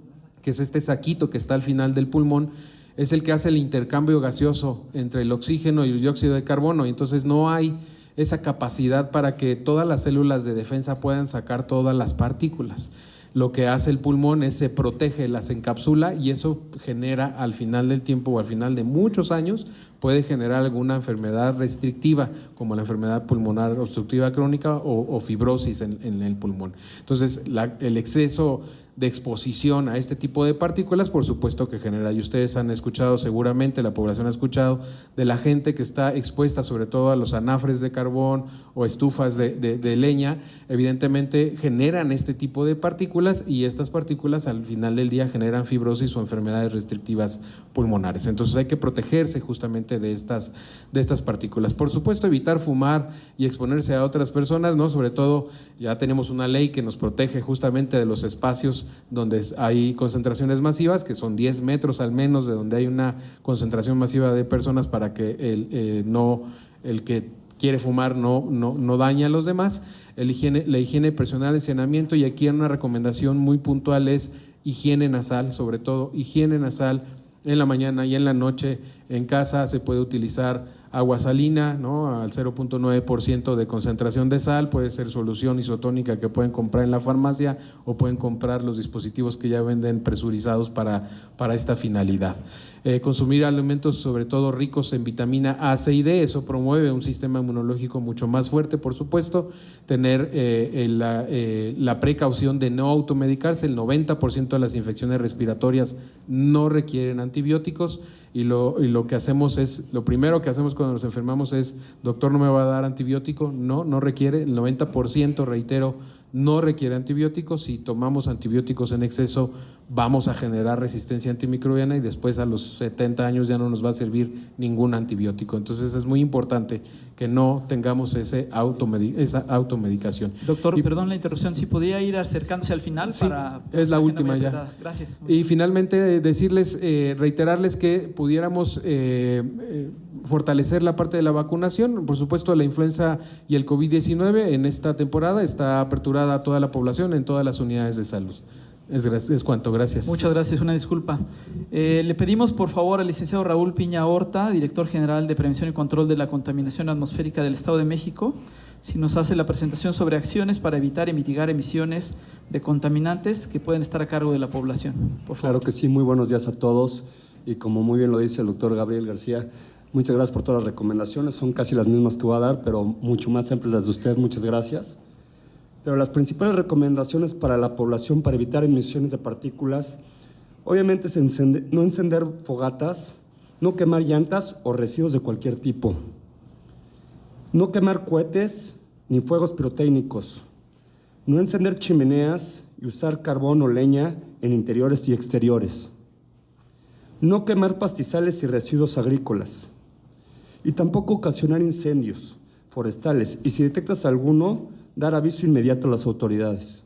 que es este saquito que está al final del pulmón, es el que hace el intercambio gaseoso entre el oxígeno y el dióxido de carbono, y entonces no hay esa capacidad para que todas las células de defensa puedan sacar todas las partículas. Lo que hace el pulmón es se protege, las encapsula, y eso genera al final del tiempo o al final de muchos años puede generar alguna enfermedad restrictiva, como la enfermedad pulmonar obstructiva crónica o fibrosis en el pulmón. Entonces, el exceso de exposición a este tipo de partículas, por supuesto que genera, y ustedes han escuchado seguramente, la población ha escuchado de la gente que está expuesta sobre todo a los anafres de carbón o estufas de leña, evidentemente generan este tipo de partículas, y estas partículas al final del día generan fibrosis o enfermedades restrictivas pulmonares. Entonces hay que protegerse justamente de estas partículas. Por supuesto, evitar fumar y exponerse a otras personas, ¿no? Sobre todo ya tenemos una ley que nos protege justamente de los espacios donde hay concentraciones masivas, que son 10 metros al menos de donde hay una concentración masiva de personas, para que el que quiere fumar no dañe a los demás. La higiene personal, el saneamiento, y aquí una recomendación muy puntual es higiene nasal, sobre todo higiene nasal en la mañana y en la noche. En casa se puede utilizar agua salina, ¿no? Al 0.9% de concentración de sal, puede ser solución isotónica que pueden comprar en la farmacia, o pueden comprar los dispositivos que ya venden presurizados para esta finalidad. Consumir alimentos sobre todo ricos en vitamina A, C y D, eso promueve un sistema inmunológico mucho más fuerte, por supuesto. Tener la precaución de no automedicarse. El 90% de las infecciones respiratorias no requieren antibióticos, y lo que hacemos es, lo primero que hacemos cuando nos enfermamos es: doctor, ¿no me va a dar antibiótico? No requiere. El 90%, reitero, no requiere antibióticos. Si tomamos antibióticos en exceso, vamos a generar resistencia antimicrobiana, y después a los 70 años ya no nos va a servir ningún antibiótico. Entonces es muy importante que no tengamos esa automedicación. Doctor, perdón la interrupción, si podía ir acercándose al final. Sí, para es la agenda última muy ya. apretada. Gracias. Y finalmente decirles, reiterarles que pudiéramos fortalecer la parte de la vacunación. Por supuesto, la influenza y el COVID-19 en esta temporada está aperturada a toda la población en todas las unidades de salud. Es cuanto, gracias. Muchas gracias, una disculpa. Le pedimos por favor al licenciado Raúl Piña Horta, director general de Prevención y Control de la Contaminación Atmosférica del Estado de México, si nos hace la presentación sobre acciones para evitar y mitigar emisiones de contaminantes que pueden estar a cargo de la población. Por favor. Claro que sí, muy buenos días a todos, y como muy bien lo dice el doctor Gabriel García, muchas gracias por todas las recomendaciones, son casi las mismas que voy a dar, pero mucho más amplias las de usted, muchas gracias. Pero las principales recomendaciones para la población para evitar emisiones de partículas, obviamente es no encender fogatas, no quemar llantas o residuos de cualquier tipo, no quemar cohetes ni fuegos pirotécnicos, no encender chimeneas y usar carbón o leña en interiores y exteriores, no quemar pastizales y residuos agrícolas, y tampoco ocasionar incendios forestales, y si detectas alguno, dar aviso inmediato a las autoridades.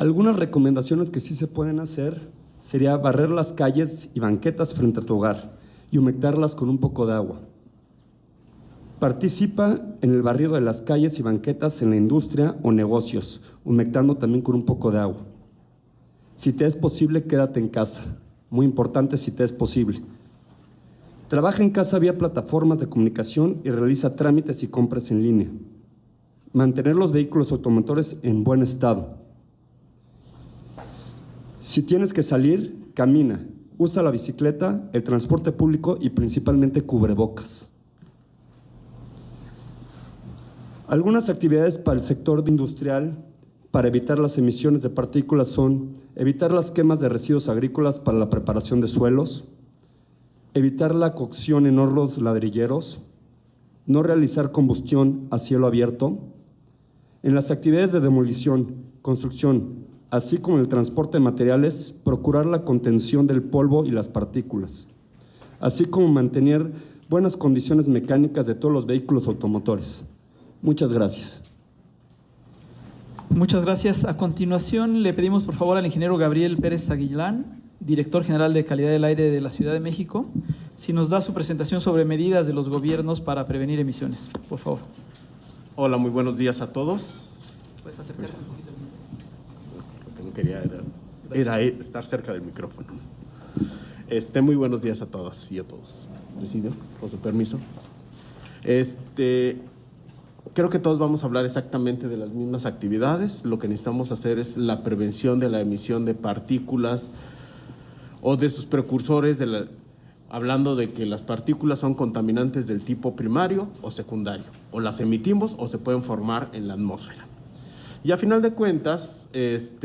Algunas recomendaciones que sí se pueden hacer sería barrer las calles y banquetas frente a tu hogar y humectarlas con un poco de agua. Participa en el barrido de las calles y banquetas en la industria o negocios, humectando también con un poco de agua. Si te es posible, quédate en casa. Muy importante, si te es posible. Trabaja en casa vía plataformas de comunicación y realiza trámites y compras en línea. Mantener los vehículos automotores en buen estado. Si tienes que salir, camina. Usa la bicicleta, el transporte público y principalmente cubrebocas. Algunas actividades para el sector industrial para evitar las emisiones de partículas son evitar las quemas de residuos agrícolas para la preparación de suelos, evitar la cocción en hornos ladrilleros, no realizar combustión a cielo abierto. En las actividades de demolición, construcción, así como en el transporte de materiales, procurar la contención del polvo y las partículas, así como mantener buenas condiciones mecánicas de todos los vehículos automotores. Muchas gracias. Muchas gracias. A continuación, le pedimos por favor al ingeniero Gabriel Pérez Aguilán, director general de Calidad del Aire de la Ciudad de México, si nos da su presentación sobre medidas de los gobiernos para prevenir emisiones, por favor. Hola, muy buenos días a todos. Puedes acercarse un poquito. Lo que no quería era estar cerca del micrófono. Muy buenos días a todas y a todos. Presidio, con su permiso. Creo que todos vamos a hablar exactamente de las mismas actividades. Lo que necesitamos hacer es la prevención de la emisión de partículas o de sus precursores hablando de que las partículas son contaminantes del tipo primario o secundario, o las emitimos o se pueden formar en la atmósfera. Y a final de cuentas,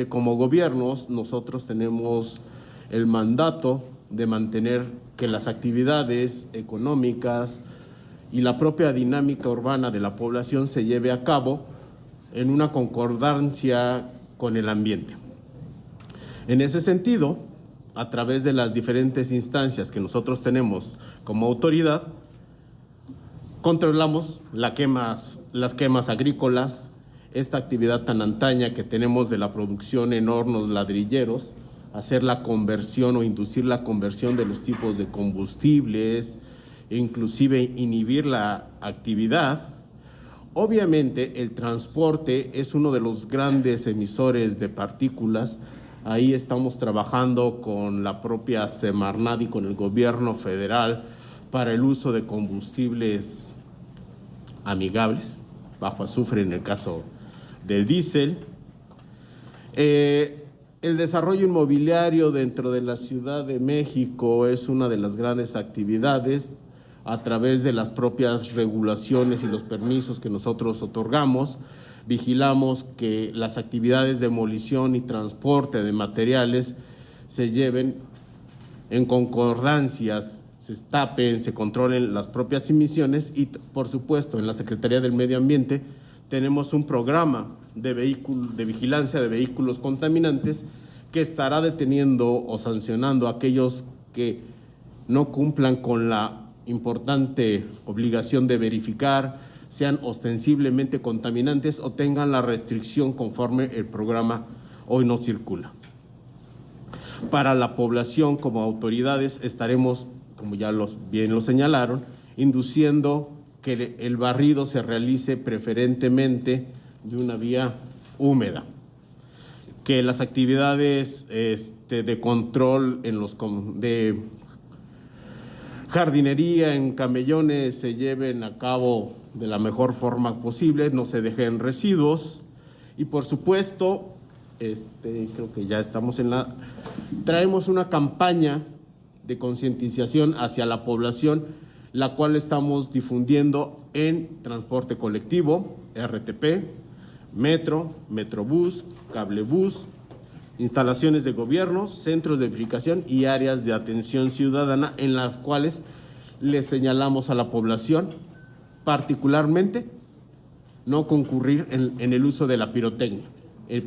como gobiernos, nosotros tenemos el mandato de mantener que las actividades económicas y la propia dinámica urbana de la población se lleve a cabo en una concordancia con el ambiente. En ese sentido, a través de las diferentes instancias que nosotros tenemos como autoridad, controlamos las quemas agrícolas, esta actividad tan antaña que tenemos de la producción en hornos ladrilleros, hacer la conversión o inducir la conversión de los tipos de combustibles, e inclusive inhibir la actividad. Obviamente el transporte es uno de los grandes emisores de partículas. Ahí estamos trabajando con la propia Semarnat y con el gobierno federal para el uso de combustibles amigables, bajo azufre en el caso del diésel. El desarrollo inmobiliario dentro de la Ciudad de México es una de las grandes actividades a través de las propias regulaciones y los permisos que nosotros otorgamos. Vigilamos que las actividades de demolición y transporte de materiales se lleven en concordancias, se tapen, se controlen las propias emisiones y, por supuesto, en la Secretaría del Medio Ambiente tenemos un programa de vigilancia de vehículos contaminantes que estará deteniendo o sancionando a aquellos que no cumplan con la importante obligación de verificar, sean ostensiblemente contaminantes o tengan la restricción conforme el programa hoy no circula. Para la población, como autoridades, estaremos, como ya bien lo señalaron, induciendo que el barrido se realice preferentemente de una vía húmeda, que las actividades de control de jardinería en camellones se lleven a cabo de la mejor forma posible, no se dejen residuos y, por supuesto, creo que ya estamos traemos una campaña de concientización hacia la población, la cual estamos difundiendo en transporte colectivo, RTP, metro, metrobús, cablebús, instalaciones de gobierno, centros de verificación y áreas de atención ciudadana, en las cuales le señalamos a la población, particularmente, no concurrir en el uso de la pirotecnia,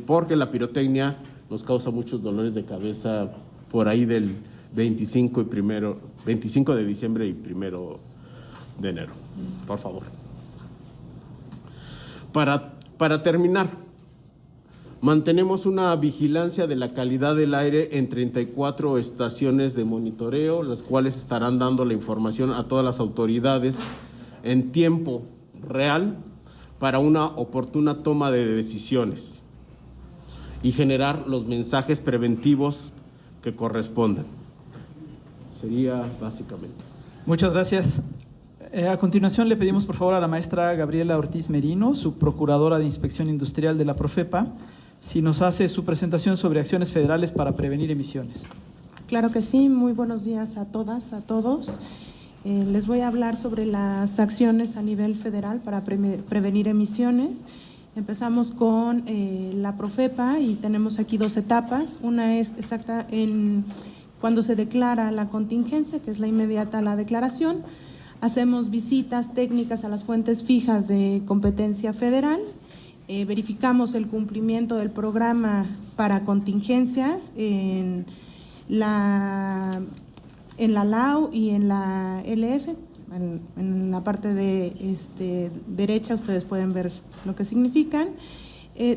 porque la pirotecnia nos causa muchos dolores de cabeza por ahí del 25 de diciembre y 1 de enero. Por favor. Para terminar, mantenemos una vigilancia de la calidad del aire en 34 estaciones de monitoreo, las cuales estarán dando la información a todas las autoridades en tiempo real para una oportuna toma de decisiones y generar los mensajes preventivos que correspondan. Sería básicamente. Muchas gracias. A continuación le pedimos por favor a la maestra Gabriela Ortiz Merino, subprocuradora de Inspección Industrial de la Profepa, si nos hace su presentación sobre acciones federales para prevenir emisiones. Claro que sí, muy buenos días a todas, a todos. Les voy a hablar sobre las acciones a nivel federal para prevenir emisiones. Empezamos con la Profepa y tenemos aquí 2 etapas. Una es exacta cuando se declara la contingencia, que es la inmediata a la declaración. Hacemos visitas técnicas a las fuentes fijas de competencia federal. Verificamos el cumplimiento del programa para contingencias en la LAU y en la LF. En la parte de derecha ustedes pueden ver lo que significan.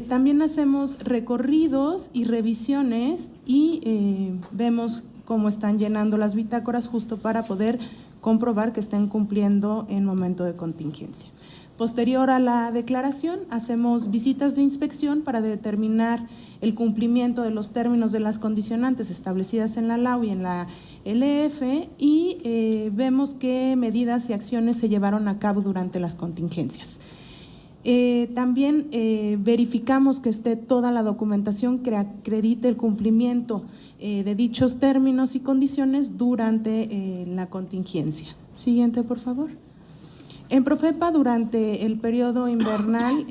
También hacemos recorridos y revisiones y vemos cómo están llenando las bitácoras justo para poder comprobar que estén cumpliendo en momento de contingencia. Posterior a la declaración, hacemos visitas de inspección para determinar el cumplimiento de los términos de las condicionantes establecidas en la LAU y en la LF y vemos qué medidas y acciones se llevaron a cabo durante las contingencias. También verificamos que esté toda la documentación que acredite el cumplimiento de dichos términos y condiciones durante la contingencia. Siguiente, por favor. En Profepa, durante el periodo invernal,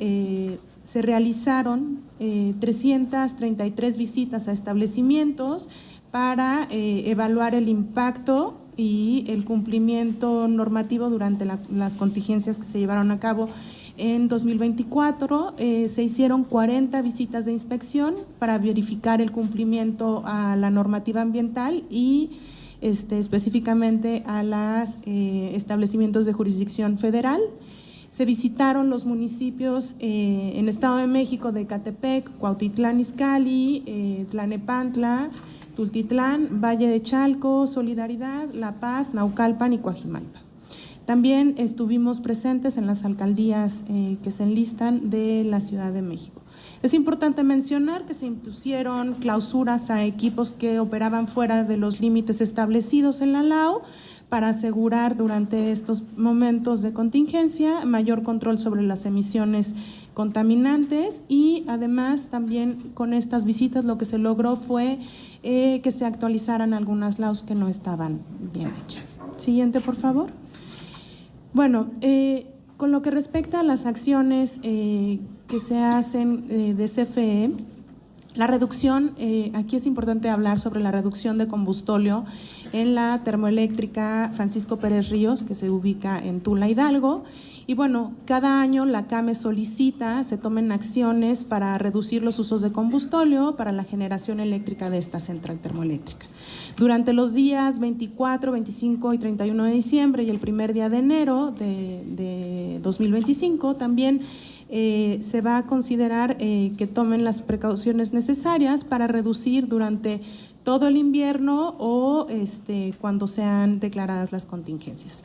se realizaron 333 visitas a establecimientos para evaluar el impacto y el cumplimiento normativo durante las contingencias que se llevaron a cabo. En 2024 se hicieron 40 visitas de inspección para verificar el cumplimiento a la normativa ambiental y específicamente a los establecimientos de jurisdicción federal. Se visitaron los municipios en Estado de México de Ecatepec, Cuautitlán Izcalli, Tlanepantla, Tultitlán, Valle de Chalco, Solidaridad, La Paz, Naucalpan y Coajimalpa. También estuvimos presentes en las alcaldías que se enlistan de la Ciudad de México. Es importante mencionar que se impusieron clausuras a equipos que operaban fuera de los límites establecidos en la LAO para asegurar durante estos momentos de contingencia mayor control sobre las emisiones contaminantes y además también con estas visitas lo que se logró fue que se actualizaran algunas LAOs que no estaban bien hechas. Siguiente, por favor. Bueno, con lo que respecta a las acciones que se hacen de CFE, la reducción, aquí es importante hablar sobre la reducción de combustóleo en la termoeléctrica Francisco Pérez Ríos, que se ubica en Tula, Hidalgo. Y bueno, cada año la CAME solicita se tomen acciones para reducir los usos de combustóleo para la generación eléctrica de esta central termoeléctrica. Durante los días 24, 25 y 31 de diciembre y el primer día de enero de 2025 también se va a considerar que tomen las precauciones necesarias para reducir durante todo el invierno o cuando sean declaradas las contingencias.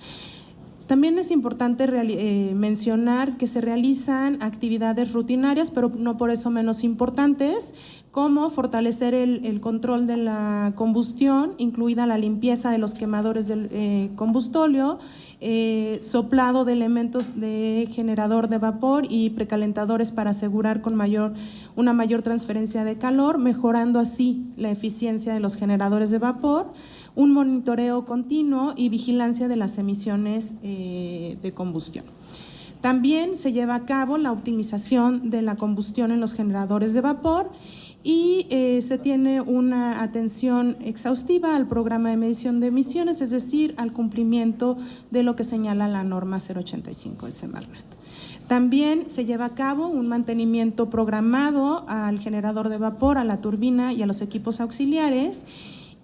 También es importante mencionar que se realizan actividades rutinarias, pero no por eso menos importantes, como fortalecer el control de la combustión, incluida la limpieza de los quemadores del combustóleo, soplado de elementos de generador de vapor y precalentadores para asegurar una mayor transferencia de calor, mejorando así la eficiencia de los generadores de vapor, un monitoreo continuo y vigilancia de las emisiones de combustión. También se lleva a cabo la optimización de la combustión en los generadores de vapor y se tiene una atención exhaustiva al programa de medición de emisiones, es decir, al cumplimiento de lo que señala la norma 085 de Semarnat. También se lleva a cabo un mantenimiento programado al generador de vapor, a la turbina y a los equipos auxiliares.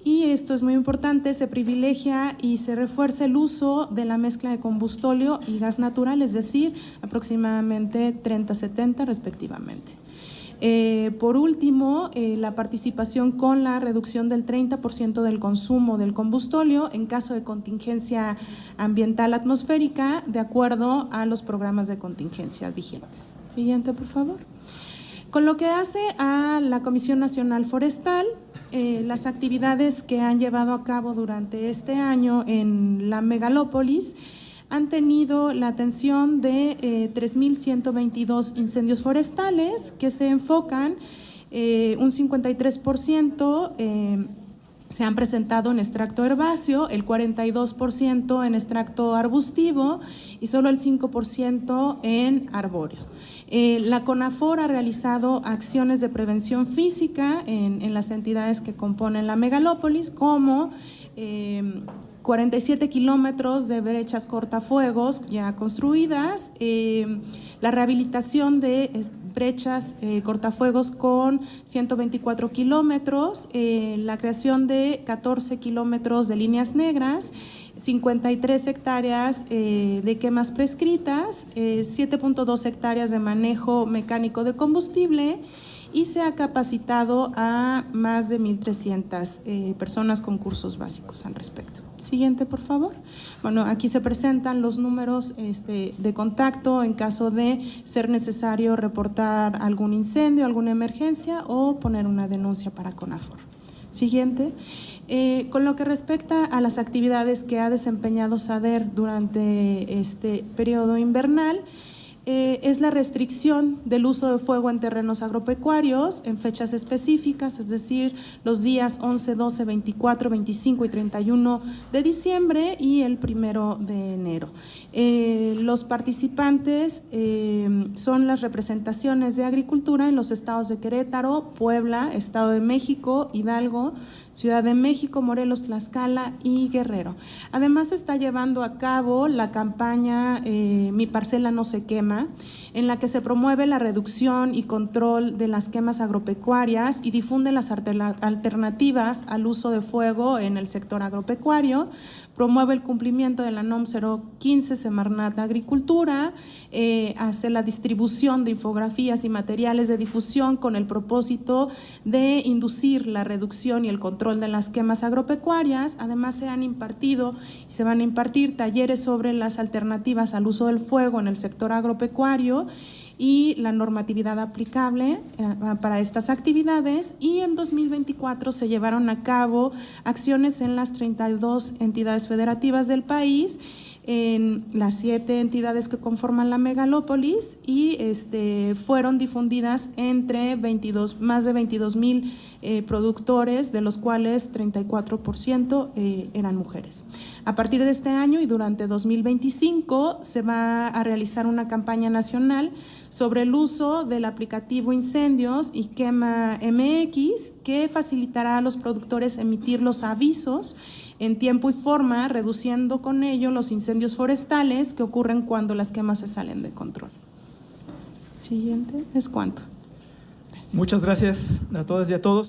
Y esto es muy importante, se privilegia y se refuerza el uso de la mezcla de combustóleo y gas natural, es decir, aproximadamente 30-70 respectivamente. Por último, la participación con la reducción del 30% del consumo del combustóleo en caso de contingencia ambiental atmosférica, de acuerdo a los programas de contingencia vigentes. Siguiente, por favor. Con lo que hace a la Comisión Nacional Forestal, las actividades que han llevado a cabo durante este año en la megalópolis han tenido la atención de 3.122 incendios forestales que se enfocan, un 53% se han presentado en extracto herbáceo, el 42% en extracto arbustivo y solo el 5% en arbóreo. La CONAFOR ha realizado acciones de prevención física en las entidades que componen la megalópolis, como 47 kilómetros de brechas cortafuegos ya construidas, la rehabilitación de brechas cortafuegos con 124 kilómetros, la creación de 14 kilómetros de líneas negras, 53 hectáreas de quemas prescritas, 7.2 hectáreas de manejo mecánico de combustible y se ha capacitado a más de 1.300 personas con cursos básicos al respecto. Siguiente, por favor. Bueno, aquí se presentan los números de contacto en caso de ser necesario reportar algún incendio, alguna emergencia o poner una denuncia para CONAFOR. Siguiente. Con lo que respecta a las actividades que ha desempeñado SADER durante este periodo invernal, es la restricción del uso de fuego en terrenos agropecuarios en fechas específicas, es decir, los días 11, 12, 24, 25 y 31 de diciembre y el 1 de enero. Los participantes son las representaciones de agricultura en los estados de Querétaro, Puebla, Estado de México, Hidalgo, Ciudad de México, Morelos, Tlaxcala y Guerrero. Además, se está llevando a cabo la campaña Mi Parcela No Se Quema, en la que se promueve la reducción y control de las quemas agropecuarias y difunde las alternativas al uso de fuego en el sector agropecuario, promueve el cumplimiento de la NOM 015 Semarnat Agricultura, hace la distribución de infografías y materiales de difusión con el propósito de inducir la reducción y el control de las quemas agropecuarias. Además, se han impartido y se van a impartir talleres sobre las alternativas al uso del fuego en el sector agropecuario y la normatividad aplicable para estas actividades, y en 2024 se llevaron a cabo acciones en las 32 entidades federativas del país, en las 7 entidades que conforman la megalópolis, y fueron difundidas entre más de 22,000 productores, de los cuales 34% eran mujeres. A partir de este año y durante 2025 se va a realizar una campaña nacional sobre el uso del aplicativo Incendios y Quema MX, que facilitará a los productores emitir los avisos en tiempo y forma, reduciendo con ello los incendios forestales que ocurren cuando las quemas se salen de control. Siguiente, ¿es cuánto? Muchas gracias a todas y a todos.